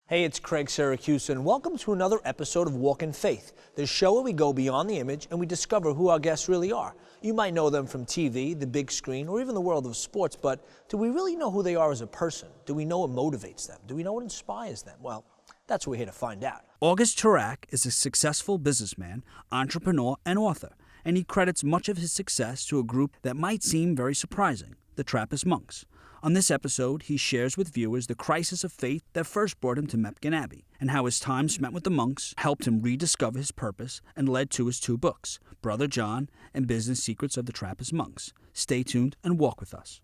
Hey, it's Craig Syracuse, and welcome to another episode of Walk in Faith, the show where we go beyond the image and we discover who our guests really are. You might know them from TV, the big screen, or even the world of sports, but do we really know who they are as a person? Do we know what motivates them? Do we know what inspires them? Well, that's what we're here to find out. August Turak is a successful businessman, entrepreneur, and author, and he credits much of his success to a group that might seem very surprising, the Trappist Monks. On this episode, he shares with viewers the crisis of faith that first brought him to Mepkin Abbey, and how his time spent with the monks helped him rediscover his purpose and led to his two books, Brother John and Business Secrets of the Trappist Monks. Stay tuned and walk with us.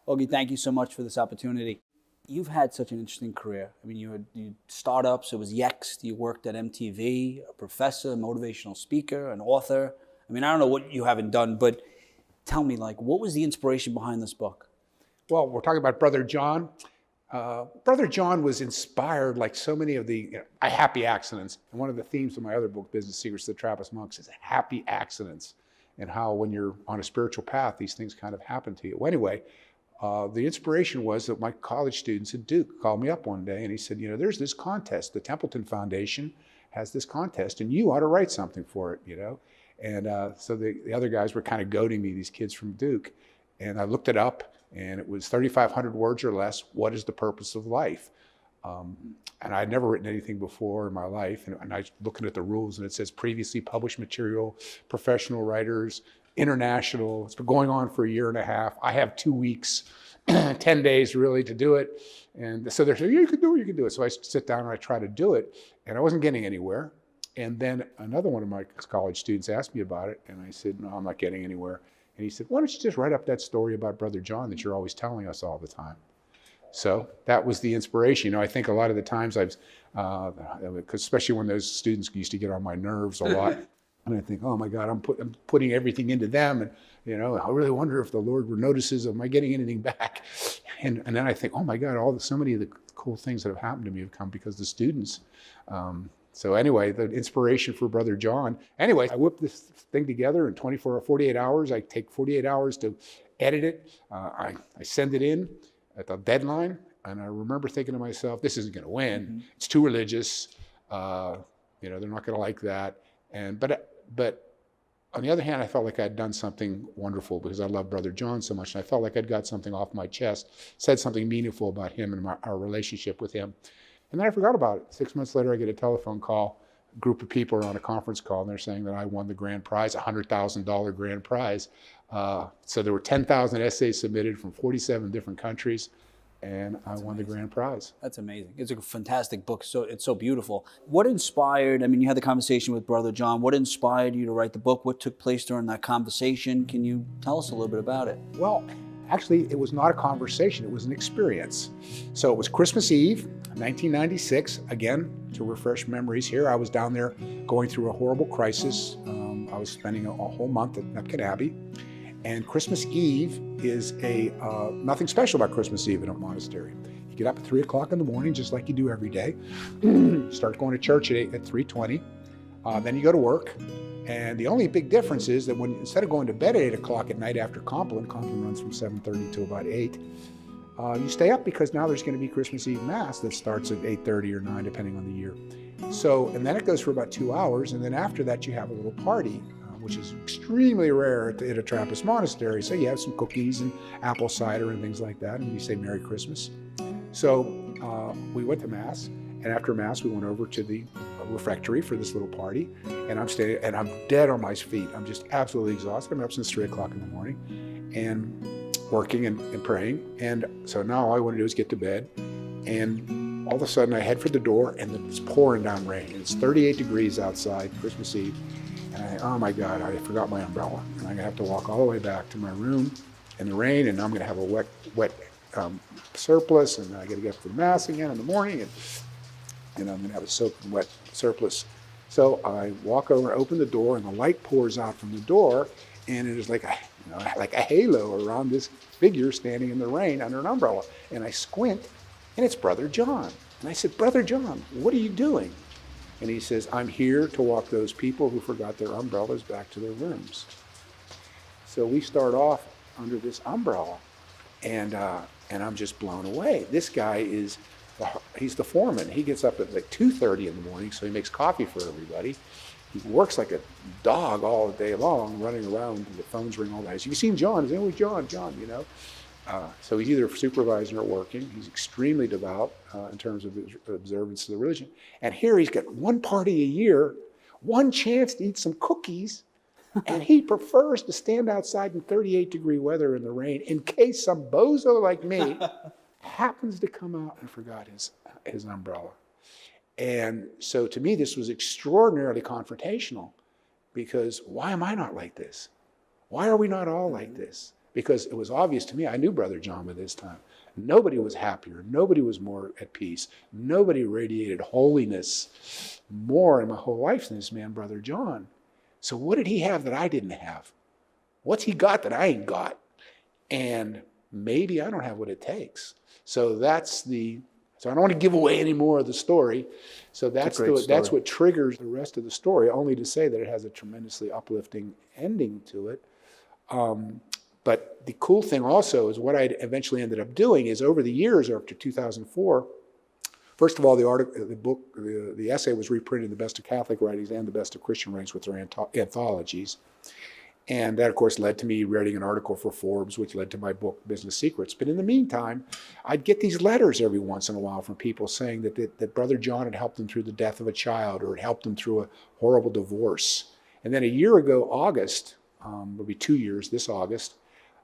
Augie, thank you so much for this opportunity. You've had such an interesting career. I mean, you had startups, it was Yext, you worked at MTV, a professor, a motivational speaker, an author. I mean, I don't know what you haven't done, but tell me, what was the inspiration behind this book? Well, we're talking about Brother John. Brother John was inspired, like so many of the happy accidents. And one of the themes of my other book, Business Secrets of the Trappist Monks, is happy accidents, and how when you're on a spiritual path, these things kind of happen to you. Well, anyway, the inspiration was that my college students at Duke called me up one day and he said, there's this contest. The Templeton Foundation has this contest and you ought to write something for it, And so the other guys were kind of goading me, these kids from Duke. And I looked it up and it was 3,500 words or less. What is the purpose of life? And I'd never written anything before in my life. And I was looking at the rules and it says previously published material, professional writers, international. It's been going on for a year and a half. I have 2 weeks, 10 days really to do it. And so they're saying, you can do it. So I sit down and I try to do it and I wasn't getting anywhere. And then another one of my college students asked me about it. And I said, no, I'm not getting anywhere. And he said, why don't you just write up that story about Brother John that you're always telling us all the time? So that was the inspiration. I think a lot of the times especially when those students used to get on my nerves a lot. And I think, oh my God, I'm putting everything into them. And, I really wonder if the Lord notices, am I getting anything back? And then I think, oh my God, so many of the cool things that have happened to me have come because the students. So anyway, the inspiration for Brother John. Anyway, I whipped this thing together in 24 or 48 hours. I take 48 hours to edit it. I send it in at the deadline. And I remember thinking to myself, this isn't going to win. Mm-hmm. It's too religious. They're not going to like that. But on the other hand, I felt like I'd done something wonderful because I love Brother John so much. And I felt like I'd got something off my chest, said something meaningful about him and our relationship with him. And then I forgot about it. 6 months later, I get a telephone call. A group of people are on a conference call, and they're saying that I won the grand prize, $100,000 grand prize. So there were 10,000 essays submitted from 47 different countries. And I won the grand prize. That's amazing. It's a fantastic book. So it's so beautiful. What inspired, you had the conversation with Brother John. What inspired you to write the book? What took place during that conversation? Can you tell us a little bit about it? Well, actually, it was not a conversation. It was an experience. So it was Christmas Eve, 1996. Again, to refresh memories here, I was down there going through a horrible crisis. I was spending a whole month at Mepkin Abbey. And Christmas Eve is nothing special about Christmas Eve in a monastery. You get up at 3 o'clock in the morning, just like you do every day. Start going to church at 3:20. Then you go to work. And the only big difference is that instead of going to bed at 8 o'clock at night after Compline runs from 7:30 to about 8, you stay up because now there's going to be Christmas Eve Mass that starts at 8:30 or 9, depending on the year. And then it goes for about 2 hours. And then after that, you have a little party, which is extremely rare at a Trappist monastery. So you have some cookies and apple cider and things like that, and you say Merry Christmas. So we went to Mass, and after Mass we went over to the refectory for this little party, and I'm dead on my feet. I'm just absolutely exhausted. I'm up since 3 o'clock in the morning, and working and praying. And so now all I want to do is get to bed, and all of a sudden I head for the door, and it's pouring down rain. It's 38 degrees outside, Christmas Eve. And I think, oh my God, I forgot my umbrella. And I'm gonna have to walk all the way back to my room in the rain, and I'm gonna have a wet surplice, and I gotta get up for Mass again in the morning, and I'm gonna have a soaked and wet surplice. So I walk over, open the door, and the light pours out from the door, and it is like like a halo around this figure standing in the rain under an umbrella. And I squint, and it's Brother John. And I said, Brother John, what are you doing? And he says, I'm here to walk those people who forgot their umbrellas back to their rooms. So we start off under this umbrella, and I'm just blown away. This guy he's the foreman. He gets up at like 2:30 in the morning, so he makes coffee for everybody. He works like a dog all day long, running around, and the phones ring all night. You've seen John? Is it John? John, So he's either supervising or working. He's extremely devout in terms of his observance of the religion. And here he's got one party a year, one chance to eat some cookies, and he prefers to stand outside in 38-degree weather in the rain in case some bozo like me happens to come out and forgot his umbrella. And so to me, this was extraordinarily confrontational, because why am I not like this? Why are we not all like this? Because it was obvious to me, I knew Brother John by this time. Nobody was happier. Nobody was more at peace. Nobody radiated holiness more in my whole life than this man, Brother John. So what did he have that I didn't have? What's he got that I ain't got? And maybe I don't have what it takes. So so I don't want to give away any more of the story. So that's what triggers the rest of the story, only to say that it has a tremendously uplifting ending to it. But the cool thing also is what I eventually ended up doing is, over the years after 2004, first of all, the essay was reprinted in the Best of Catholic Writings and the Best of Christian Writings with their anthologies. And that, of course, led to me writing an article for Forbes, which led to my book, Business Secrets. But in the meantime, I'd get these letters every once in a while from people saying that Brother John had helped them through the death of a child, or had helped them through a horrible divorce. And then a year ago, August, it'll be 2 years this August,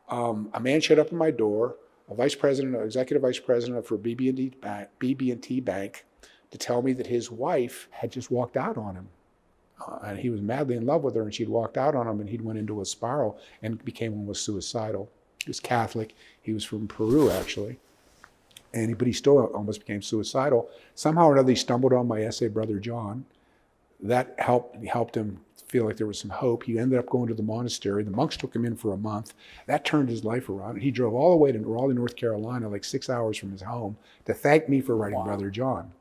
a man showed up at my door, executive vice president for BB&T Bank, to tell me that his wife had just walked out on him. And he was madly in love with her, and she'd walked out on him, and he'd went into a spiral and became almost suicidal. He was Catholic. He was from Peru, actually. But he still almost became suicidal. Somehow or another, he stumbled on my essay, Brother John. That helped him feel like there was some hope. He ended up going to the monastery. The monks took him in for a month. That turned his life around. And he drove all the way to Raleigh, North Carolina, like 6 hours from his home, to thank me for writing Brother John.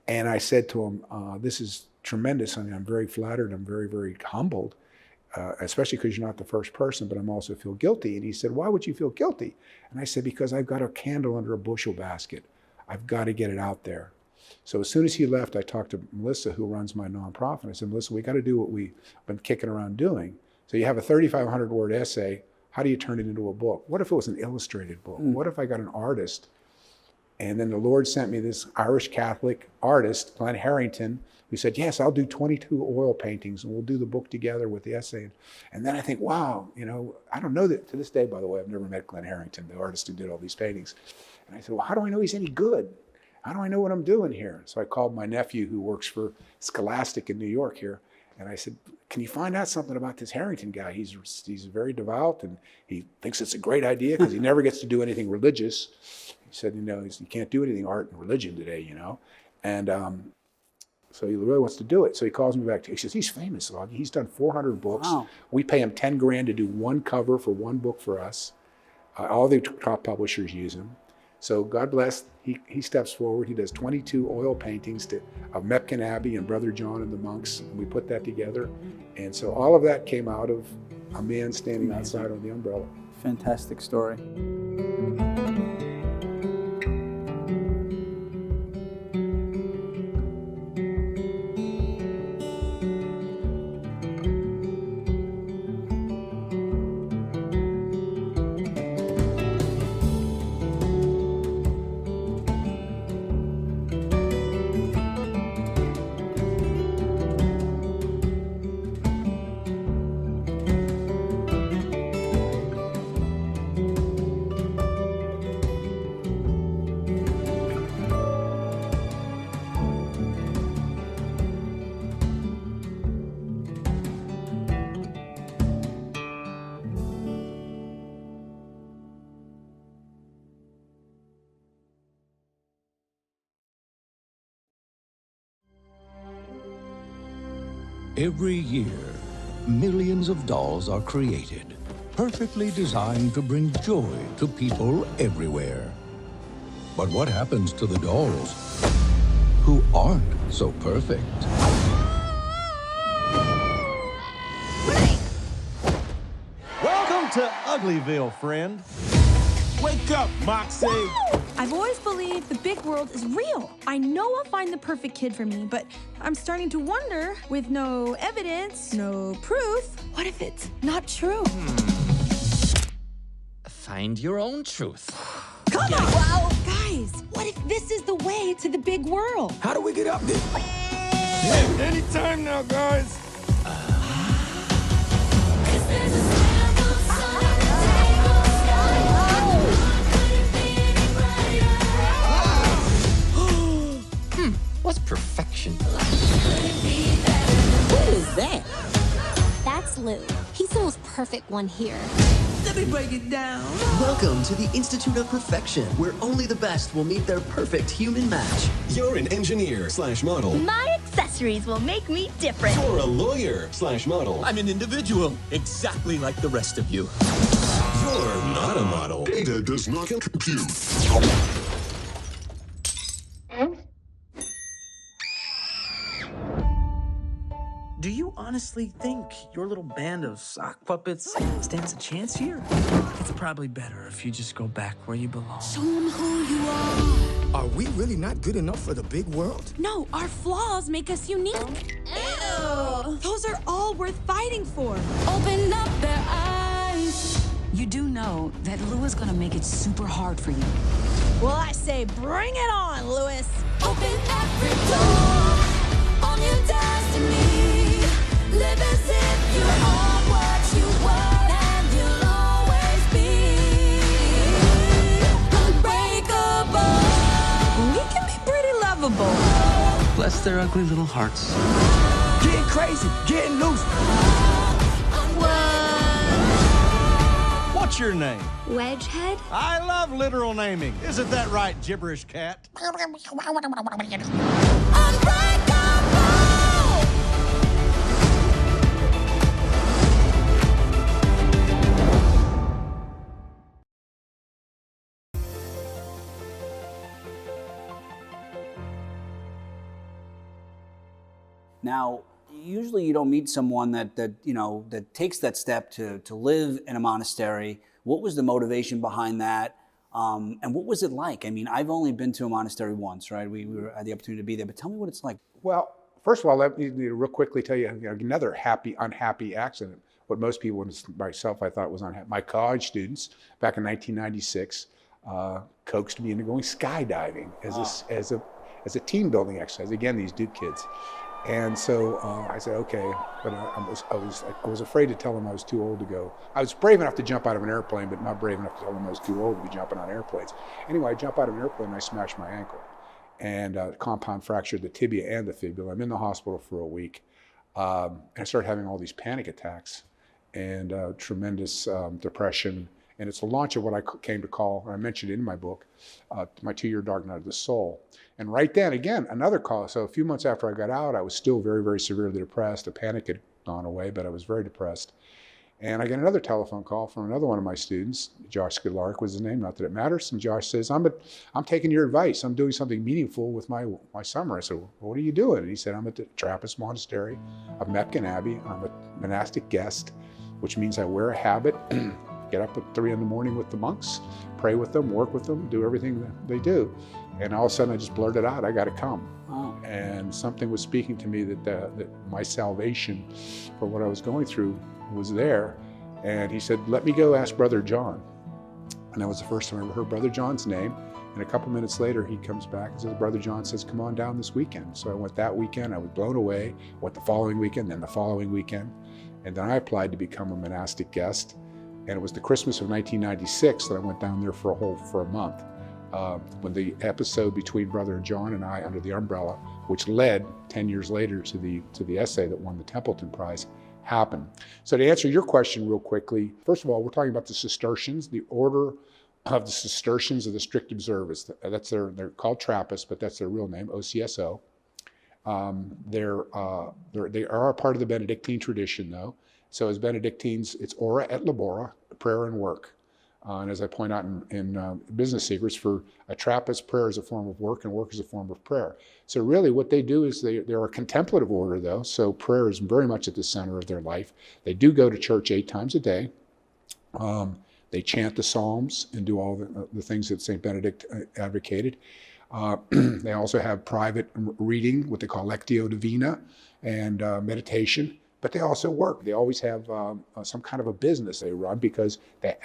And I said to him, this is tremendous. I mean, I'm very flattered. I'm very, very humbled, especially because you're not the first person, but I'm also feel guilty. And he said, why would you feel guilty? And I said, because I've got a candle under a bushel basket. I've got to get it out there. So as soon as he left, I talked to Melissa, who runs my nonprofit. I said, Melissa, we got to do what we've been kicking around doing. So you have a 3,500-word essay. How do you turn it into a book? What if it was an illustrated book? What if I got an artist? And then the Lord sent me this Irish Catholic artist, Glenn Harrington, who said, yes, I'll do 22 oil paintings, and we'll do the book together with the essay. And then I think, wow, I don't know that, to this day, by the way, I've never met Glenn Harrington, the artist who did all these paintings. And I said, well, how do I know he's any good? How do I know what I'm doing here? So I called my nephew, who works for Scholastic in New York here, and I said, can you find out something about this Harrington guy? He's very devout, and he thinks it's a great idea because he never gets to do anything religious. He said, you can't do anything art and religion today, And so he really wants to do it. So he calls me back. He says, he's famous, Augie. He's done 400 books. Wow. We pay him $10,000 to do one cover for one book for us. All the top publishers use him. So God bless, he steps forward. He does 22 oil paintings of Mepkin Abbey and Brother John and the monks. And we put that together. And so all of that came out of a man standing outside on the umbrella. Fantastic story. Every year, millions of dolls are created, perfectly designed to bring joy to people everywhere. But what happens to the dolls who aren't so perfect? Welcome to Uglyville, friend. Wake up, Moxie! I've always believed the big world is real. I know I'll find the perfect kid for me, but I'm starting to wonder, with no evidence, no proof, what if it's not true? Find your own truth. Come on! Wow. Guys, what if this is the way to the big world? How do we get up there? Hey, anytime now, guys. What's perfection? What is that? That's Lou. He's the most perfect one here. Let me break it down. Welcome to the Institute of Perfection, where only the best will meet their perfect human match. You're an engineer/model. My accessories will make me different. You're a lawyer/model. I'm an individual, exactly like the rest of you. You're not a model. Data does not compute. Do you honestly think your little band of sock puppets stands a chance here? It's probably better if you just go back where you belong. Show them who you are. Are we really not good enough for the big world? No, our flaws make us unique. Ew. Those are all worth fighting for. Open up their eyes. You do know that Lou is gonna make it super hard for you. Well, I say bring it on, Louis. Open every door on your destiny. Live as if you are what you were and you'll always be unbreakable. We can be pretty lovable. Bless their ugly little hearts. Getting crazy, getting loose. What's your name? Wedgehead? I love literal naming. Isn't that right, gibberish cat? Now, usually you don't meet someone that takes that step to live in a monastery. What was the motivation behind that? And what was it like? I mean, I've only been to a monastery once, right? We had the opportunity to be there, but tell me what it's like. Well, first of all, let me real quickly tell you, another unhappy accident. What most people, myself, I thought was unhappy. My college students back in 1996 coaxed me into going skydiving as a team building exercise. Again, these Duke kids. And so I said, okay, but I was afraid to tell them I was too old to go. I was brave enough to jump out of an airplane, but not brave enough to tell them I was too old to be jumping on airplanes. Anyway, I jump out of an airplane and I smashed my ankle, and compound fractured the tibia and the fibula. I'm in the hospital for a week, and I started having all these panic attacks and tremendous depression. And it's the launch of what I came to call, and I mentioned it in my book, my 2-year dark night of the soul. And right then, again, another call. So a few months after I got out, I was still very, very severely depressed. The panic had gone away, but I was very depressed. And I get another telephone call from another one of my students, Josh Skidlark was his name, not that it matters. And Josh says, I'm taking your advice. I'm doing something meaningful with my summer. I said, well, what are you doing? And he said, I'm at the Trappist Monastery of Mepkin Abbey. I'm a monastic guest, which means I wear a habit, get up at 3 in the morning with the monks, pray with them, work with them, do everything that they do. And all of a sudden I just blurted out, I got to come. Wow. And something was speaking to me that my salvation for what I was going through was there. And he said, let me go ask Brother John. And that was the first time I ever heard Brother John's name. And a couple minutes later, he comes back and says, Brother John says, come on down this weekend. So I went that weekend, I was blown away. Went the following weekend, then the following weekend. And then I applied to become a monastic guest. And it was the Christmas of 1996 that I went down there for a month. When the episode between Brother John and I under the umbrella, which led 10 years later to the essay that won the Templeton Prize, happened. So to answer your question real quickly, first of all, we're talking about the Cistercians, the order of the Cistercians of the Strict Observers. They're called Trappists, but that's their real name, OCSO. They are a part of the Benedictine tradition, though. So as Benedictines, it's ora et labora, prayer and work. And as I point out in Business Secrets, for a Trappist, prayer is a form of work and work is a form of prayer. So really what they do is they're a contemplative order though, so prayer is very much at the center of their life. They do go to church 8 times a day. They chant the Psalms and do all the things that St. Benedict advocated. They also have private reading, what they call Lectio Divina, and meditation. But they also work. They always have some kind of a business they run because they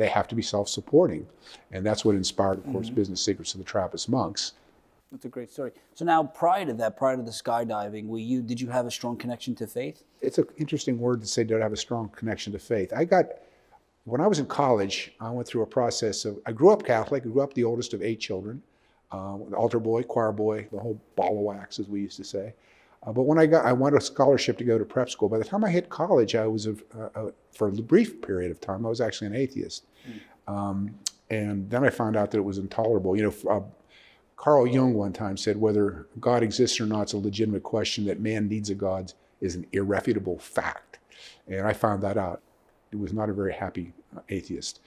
have to be self-supporting. And that's what inspired, of course, Business Secrets of the Trappist Monks. That's a great story. So now, prior to that, prior to the skydiving, did you have a strong connection to faith? It's an interesting word to say, did I have a strong connection to faith? When I was in college, I went through a process of, I grew up Catholic, I grew up the oldest of 8 children, altar boy, choir boy, the whole ball of wax, as we used to say. But when I wanted a scholarship to go to prep school. By the time I hit college, I was, for a brief period of time, I was actually an atheist. And then I found out that it was intolerable. You know, Carl Jung one time said, whether God exists or not is a legitimate question. That man needs a God is an irrefutable fact. And I found that out. It was not a very happy atheist.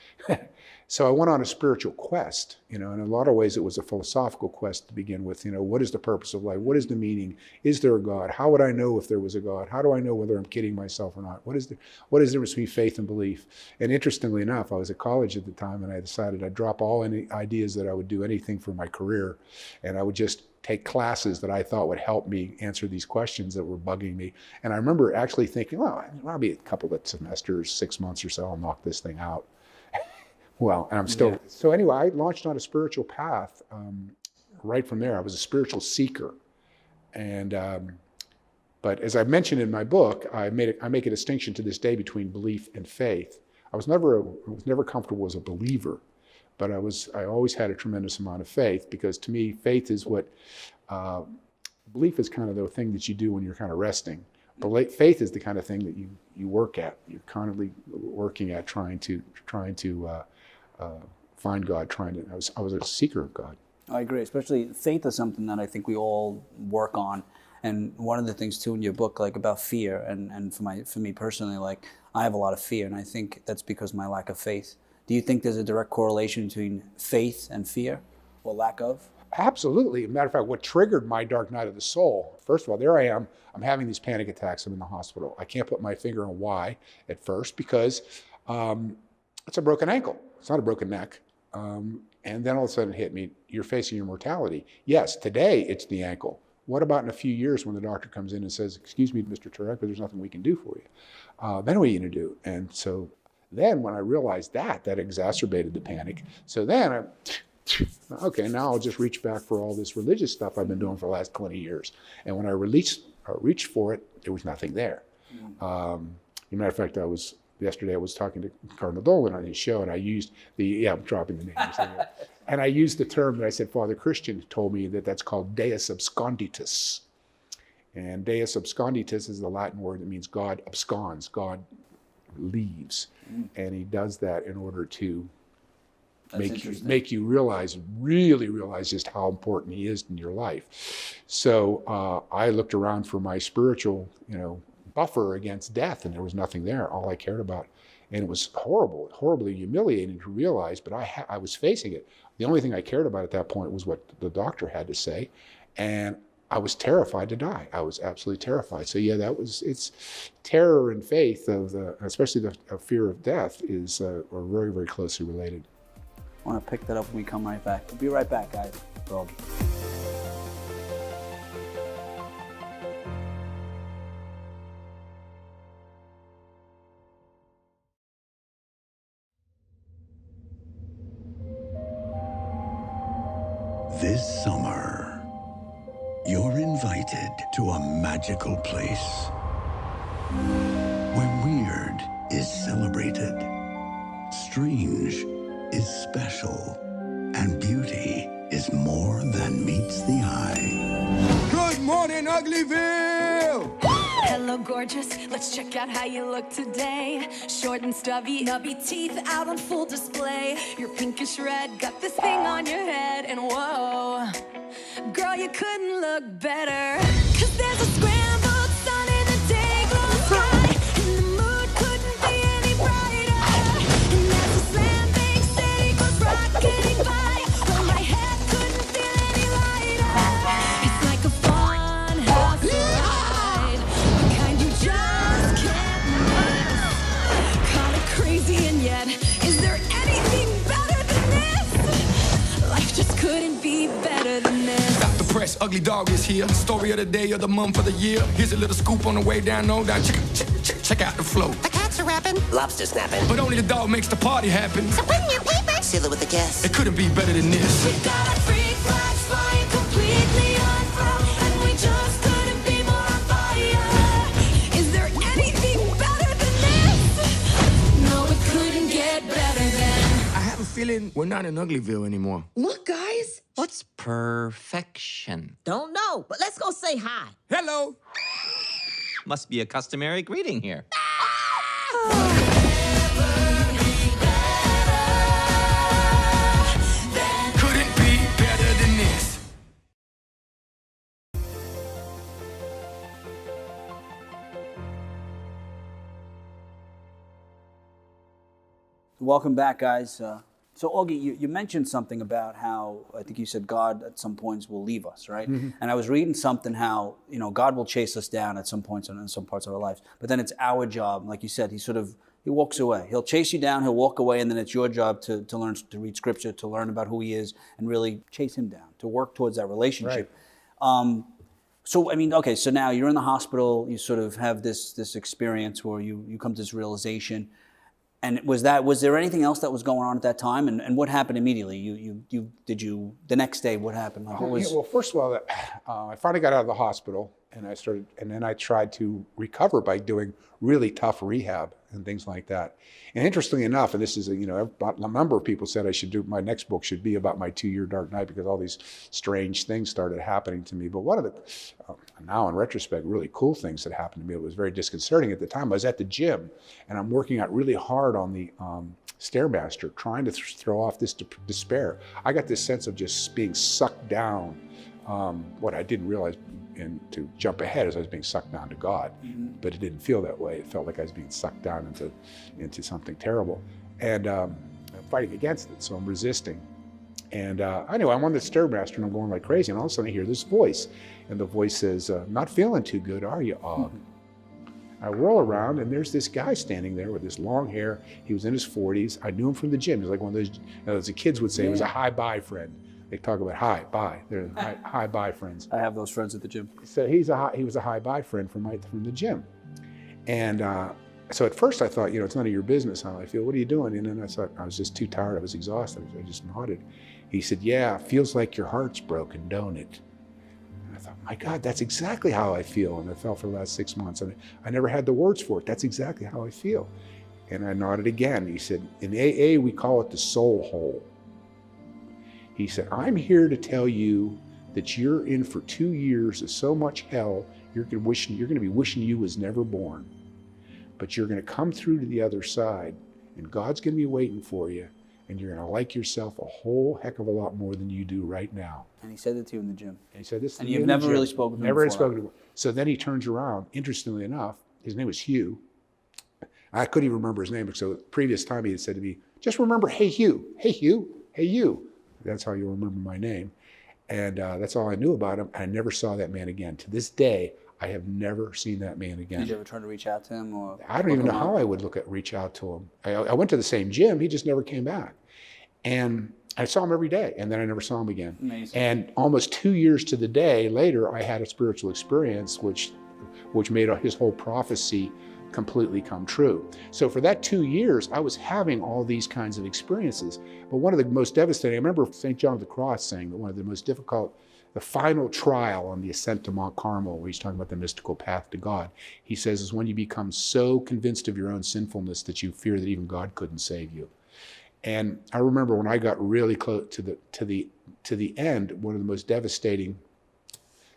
So I went on a spiritual quest, you know, in a lot of ways it was a philosophical quest to begin with. You know, what is the purpose of life? What is the meaning? Is there a God? How would I know if there was a God? How do I know whether I'm kidding myself or not? What is the difference between faith and belief? And interestingly enough, I was at college at the time and I decided I'd drop all any ideas that I would do anything for my career, and I would just take classes that I thought would help me answer these questions that were bugging me. And I remember actually thinking, well, I'll be a couple of semesters, 6 months or so, I'll knock this thing out. Well, and I'm still, yeah. So anyway, I launched on a spiritual path right from there. I was a spiritual seeker. And, but as I mentioned in my book, I make a distinction to this day between belief and faith. I was never comfortable as a believer, but I always had a tremendous amount of faith, because to me, faith is what, belief is kind of the thing that you do when you're kind of resting. But faith is the kind of thing that you work at. You're constantly working at trying to find God. I was a seeker of God. I agree. Especially faith is something that I think we all work on. And one of the things too in your book, like about fear, and for me personally, like I have a lot of fear, and I think that's because of my lack of faith. Do you think there's a direct correlation between faith and fear, or lack of? Absolutely. As a matter of fact, what triggered my dark night of the soul, first of all, there I am. I'm having these panic attacks. I'm in the hospital. I can't put my finger on why at first, because it's a broken ankle. It's not a broken neck. And then all of a sudden it hit me, you're facing your mortality. Yes, today it's the ankle. What about in a few years when the doctor comes in and says, excuse me, Mr. Turak, but there's nothing we can do for you. Then what are you going to do? And so then when I realized that exacerbated the panic. So then okay, now I'll just reach back for all this religious stuff I've been doing for the last 20 years. And when I reached for it, there was nothing there. As a matter of fact, yesterday I was talking to Cardinal Dolan on his show, and I used I'm dropping the names. And I used the term that I said, Father Christian told me that's called Deus absconditus. And Deus absconditus is the Latin word that means God absconds, God leaves. And he does that in order to make you really realize just how important he is in your life. So I looked around for my spiritual, buffer against death, and there was nothing there. All I cared about, and it was horribly humiliating to realize, but I was facing it. The only thing I cared about at that point was what the doctor had to say, and I was terrified to die. I was absolutely terrified. So yeah, it's terror and faith especially the fear of death are very, very closely related. I want to pick that up when we come right back. We'll be right back, guys. Augie. This summer, you're invited to a magical place where weird is celebrated, strange is special, and beauty is more than meets the eye. Good morning, Uglyville! Hello, gorgeous. Let's check out how you look today. Short and stubby teeth out on full display. You're pinkish red, got this thing on your head, and whoa, girl, you couldn't look better. 'Cause there's a scrambled sun in the day glow sky, and the mood couldn't be any brighter. And Express, ugly dog is here. Story of the day, of the month, of the year. Here's a little scoop on the way down, no down. Check out the flow. The cats are rapping. Lobster snapping. But only the dog makes the party happen. So put in your paper. Seal it with a kiss. It couldn't be better than this. We got freak flags flying completely unfurled, and we just couldn't be more on fire. Is there anything better than this? No, it couldn't get better than. I have a feeling we're not in Uglyville anymore. Look, guys. What's perfection? Don't know, but let's go say hi. Hello. Must be a customary greeting here. Couldn't be better than this. Welcome back, guys. So, Augie, you mentioned something about how, I think you said God at some points will leave us, right? Mm-hmm. And I was reading something how, God will chase us down at some points in some parts of our lives. But then it's our job, like you said, he walks away. He'll chase you down, he'll walk away, and then it's your job to learn to read scripture, to learn about who he is, and really chase him down, to work towards that relationship. Right. So now you're in the hospital, you sort of have this experience where you come to this realization. And was there anything else that was going on at that time? And what happened immediately? The next day, what happened? Well, first of all, I finally got out of the hospital, and then I tried to recover by doing really tough rehab and things like that. And interestingly enough, and this is a number of people said my next book should be about my 2-year dark night, because all these strange things started happening to me. But one of the, now in retrospect, really cool things that happened to me, it was very disconcerting at the time. I was at the gym, and I'm working out really hard on the Stairmaster, trying to throw off this despair. I got this sense of just being sucked down. What I didn't realize, and to jump ahead, is I was being sucked down to God. Mm-hmm. But it didn't feel that way. It felt like I was being sucked down into something terrible. And I'm fighting against it, so I'm resisting. And anyway, I'm on the Stairmaster, and I'm going like crazy, and all of a sudden I hear this voice. And the voice says, "Not feeling too good, are you, Aug?" I whirl around, and there's this guy standing there with this long hair. He was in his 40s. I knew him from the gym. He was like one of those, as the kids would say, he was a hi-bye friend. They talk about hi-bye. They're hi-bye friends. I have those friends at the gym. So he was a hi-bye friend from the gym. And so at first I thought, it's none of your business how I feel. What are you doing? And then I thought, I was just too tired. I was exhausted. I just nodded. He said, "Yeah, feels like your heart's broken, don't it?" And I thought, my God, that's exactly how I feel. And I felt for the last 6 months. And I never had the words for it. That's exactly how I feel. And I nodded again. He said, "In AA, we call it the soul hole." He said, "I'm here to tell you that you're in for 2 years of so much hell, you're going to be wishing you was never born. But you're going to come through to the other side, and God's going to be waiting for you, and you're going to like yourself a whole heck of a lot more than you do right now." And he said it to you in the gym. And he said this. And you've never really spoken to him before. Never had spoken to him. So then he turns around. Interestingly enough, his name was Hugh. I couldn't even remember his name. So the previous time he had said to me, "Just remember, hey Hugh, hey Hugh, hey Hugh." That's how you'll remember my name. And that's all I knew about him. I never saw that man again. To this day, I have never seen that man again. Did you ever try to reach out to him? Or I don't even know how I would reach out to him. I went to the same gym. He just never came back. And I saw him every day, and then I never saw him again. Amazing. And almost 2 years to the day later, I had a spiritual experience which made his whole prophecy completely come true. So for that 2 years, I was having all these kinds of experiences. But one of the most devastating, I remember St. John of the Cross saying that one of the most difficult, the final trial on the ascent to Mount Carmel, where he's talking about the mystical path to God, he says, is when you become so convinced of your own sinfulness that you fear that even God couldn't save you. And I remember when I got really close to the end, one of the most devastating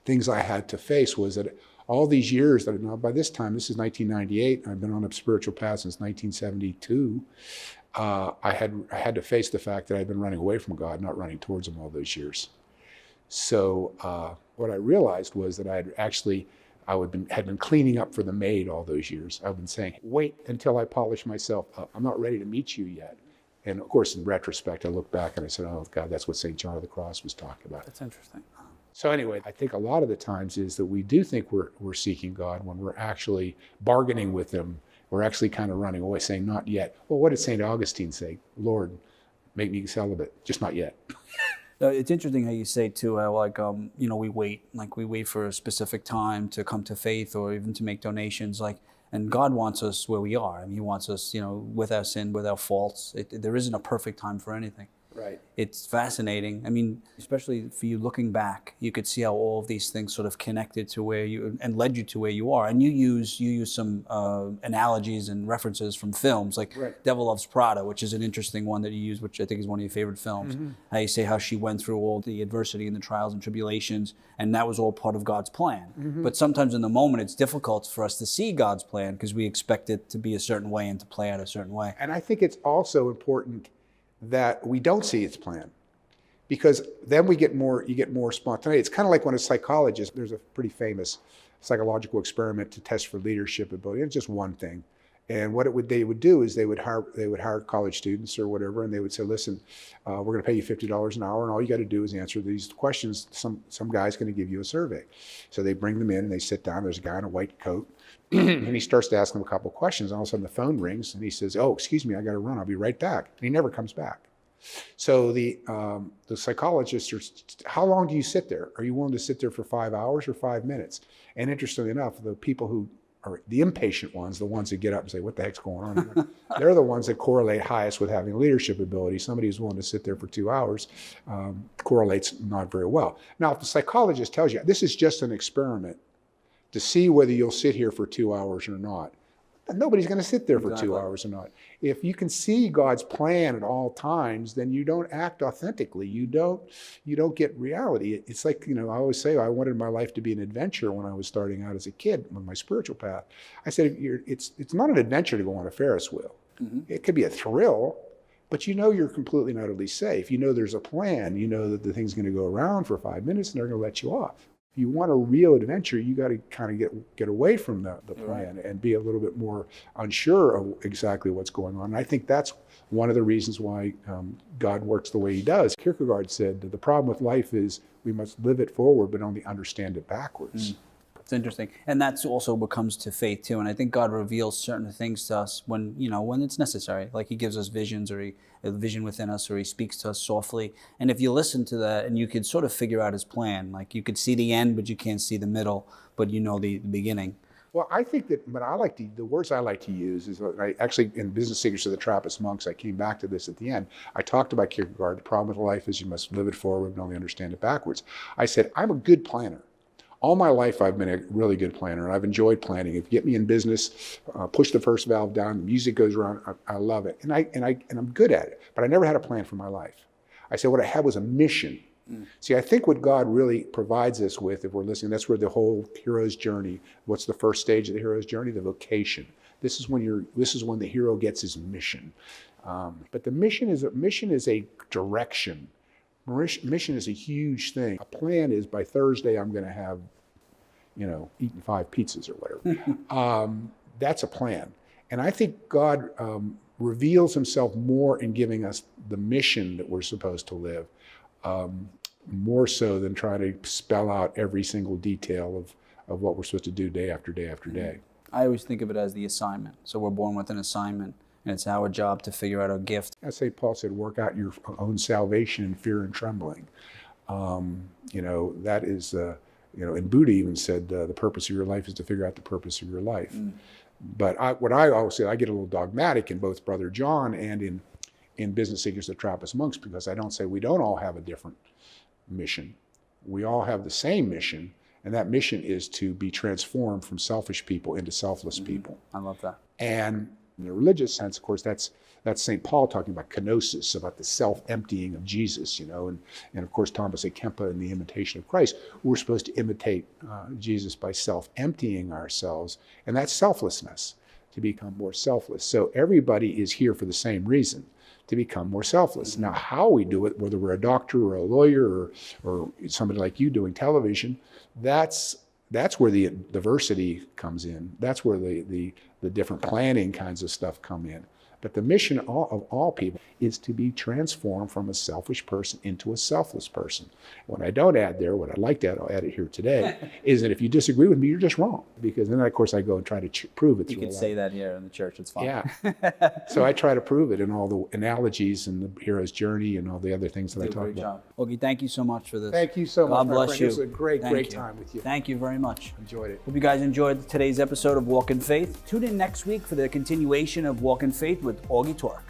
things I had to face was that all these years that by this time, this is 1998, I've been on a spiritual path since 1972. I had to face the fact that I'd been running away from God, not running towards him all those years. So what I realized was that I had been cleaning up for the maid all those years. I've been saying, wait until I polish myself up. I'm not ready to meet you yet. And of course, in retrospect, I look back and I said, oh God, that's what St. John of the Cross was talking about. That's interesting. So anyway, I think a lot of the times is that we do think we're seeking God when we're actually bargaining with him. We're actually kind of running away, saying, not yet. Well, what did St. Augustine say? Lord, make me celibate, just not yet. It's interesting how you say too, how like we wait for a specific time to come to faith or even to make donations, and God wants us where we are. I mean, He wants us, with our sin, with our faults. There isn't a perfect time for anything. Right. It's fascinating. I mean, especially for you looking back, you could see how all of these things sort of connected to where you and led you to where you are. And you use some analogies and references from films, like Right. Devil Loves Prada, which is an interesting one that you use, which I think is one of your favorite films. Mm-hmm. How you say how she went through all the adversity and the trials and tribulations, and that was all part of God's plan. Mm-hmm. But sometimes in the moment, it's difficult for us to see God's plan because we expect it to be a certain way and to play out a certain way. And I think it's also important that we don't see its plan, because then you get more spontaneity. It's kind of like when a psychologist, there's a pretty famous psychological experiment to test for leadership ability. It's just one thing. And what they would do is they would hire college students or whatever, and they would say, listen, we're going to pay you $50 an hour, and all you got to do is answer these questions. Some guy's going to give you a survey. So they bring them in, and they sit down. There's a guy in a white coat, and he starts to ask them a couple of questions. All of a sudden, the phone rings, and he says, "Oh, excuse me, I got to run. I'll be right back." And he never comes back. So the psychologists are, how long do you sit there? Are you willing to sit there for 5 hours or 5 minutes? And interestingly enough, the people who are the impatient ones, the ones that get up and say, what the heck's going on? They're the ones that correlate highest with having leadership ability. Somebody who's willing to sit there for 2 hours correlates not very well. Now, if the psychologist tells you, this is just an experiment to see whether you'll sit here for 2 hours or not, nobody's going to sit there for 2 hours or not. If you can see God's plan at all times, then you don't act authentically. You don't get reality. It's like, I always say I wanted my life to be an adventure when I was starting out as a kid on my spiritual path. I said, it's not an adventure to go on a Ferris wheel. Mm-hmm. It could be a thrill, but you're completely and utterly safe. There's a plan. You know that the thing's going to go around for 5 minutes and they're going to let you off. If you want a real adventure, you got to kind of get away from the plan and be a little bit more unsure of exactly what's going on. And I think that's one of the reasons why God works the way He does. Kierkegaard said that the problem with life is we must live it forward, but only understand it backwards. It's interesting. And that's also what comes to faith too. And I think God reveals certain things to us when it's necessary. Like He gives us visions, or a vision within us, or He speaks to us softly. And if you listen to that, and you could sort of figure out His plan, like you could see the end, but you can't see the middle, but the beginning. Well, I think that the words I like to use is, in Business Secrets of the Trappist Monks, I came back to this at the end. I talked about Kierkegaard. The problem with life is you must live it forward and only understand it backwards. I said, I'm a good planner. All my life, I've been a really good planner, and I've enjoyed planning. If you get me in business, push the first valve down, the music goes around, I love it. And I'm good at it, but I never had a plan for my life. I said what I had was a mission. See, I think what God really provides us with, if we're listening, that's where the whole hero's journey, what's the first stage of the hero's journey? The vocation. This is when the hero gets his mission. But the mission is a direction. Mission is a huge thing. A plan is by Thursday I'm going to have, eaten 5 pizzas or whatever. That's a plan. And I think God reveals Himself more in giving us the mission that we're supposed to live, more so than trying to spell out every single detail of what we're supposed to do day after day after day. I always think of it as the assignment. So we're born with an assignment, and it's our job to figure out our gift. As St. Paul said, work out your own salvation in fear and trembling. That is, and Buddha even said the purpose of your life is to figure out the purpose of your life. But what I always say, I get a little dogmatic in both Brother John and in Business Secrets of Trappist Monks, because I don't say we don't all have a different mission. We all have the same mission, and that mission is to be transformed from selfish people into selfless people. I love that. And in the religious sense, of course, that's St. Paul talking about kenosis, about the self-emptying of Jesus, and of course Thomas A. Kempe in the Imitation of Christ. We're supposed to imitate Jesus by self-emptying ourselves, and that's selflessness, to become more selfless. So everybody is here for the same reason, to become more selfless. Now, how we do it, whether we're a doctor or a lawyer or somebody like you doing television, that's where the diversity comes in. That's where the different planning kinds of stuff come in. But the mission of all people is to be transformed from a selfish person into a selfless person. What I don't add there, what I'd like to add, I'll add it here today, is that if you disagree with me, you're just wrong. Because then, of course, I go and try to prove it. You could say that here in the church, it's fine. Yeah. So I try to prove it in all the analogies and the hero's journey and all the other things that I talk about. Augie, thank you so much for this. Thank you so much. God bless friend. you. It was a great Thank time with you. Thank you very much. Enjoyed it. Hope you guys enjoyed today's episode of Walk in Faith. Tune in next week for the continuation of Walk in Faith with Augie Turak.